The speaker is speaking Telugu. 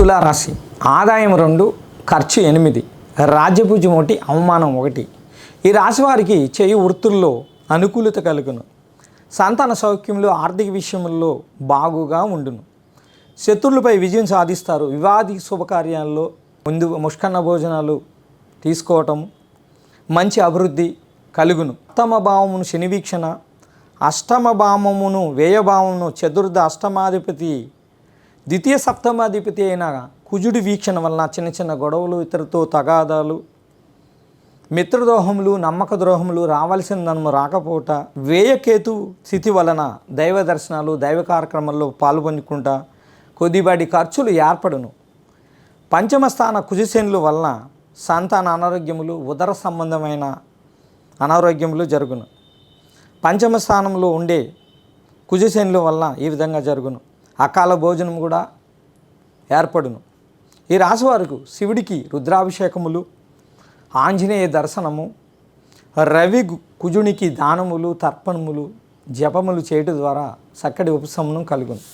తులారాశి ఆదాయం 2, ఖర్చు 8, రాజ్యపూజ్యం 1, అవమానం 1. ఈ రాశి వారికి చేయి వృత్తుల్లో అనుకూలత కలుగును. సంతాన సౌఖ్యంలో ఆర్థిక విషయంలో బాగుగా ఉండును. శత్రువులపై విజయం సాధిస్తారు. వివాది శుభకార్యాల్లో ముందు ముష్కన్న భోజనాలు తీసుకోవటం మంచి అభివృద్ధి కలుగును. అష్టమ భావమును శని వీక్షణ, అష్టమ భావమును వ్యయభావమును చతుర్థ అష్టమాధిపతి ద్వితీయ సప్తమాధిపతి అయిన కుజుడి వీక్షణ వలన చిన్న చిన్న గొడవలు, ఇతరులతో తగాదాలు, మిత్రద్రోహములు, నమ్మక ద్రోహములు, రావాల్సిన ధనము రాకపోవట, వ్యయకేతు స్థితి వలన దైవ దర్శనాలు, దైవ కార్యక్రమాల్లో పాల్గొనుకుంటా కొద్దిపాటి ఖర్చులు ఏర్పడును. పంచమ స్థాన కుజశనుల వలన సంతాన అనారోగ్యములు, ఉదర సంబంధమైన అనారోగ్యములు జరుగును. పంచమ స్థానంలో ఉండే కుజశనుల వలన ఈ విధంగా జరుగును. అకాల భోజనం కూడా ఏర్పడును. ఈ రాశి వారికి శివుడికి రుద్రాభిషేకములు, ఆంజనేయ దర్శనము, రవి కుజునికి దానములు, తర్పణములు, జపములు చేయటం ద్వారా చక్కటి ఉపశమనం కలుగును.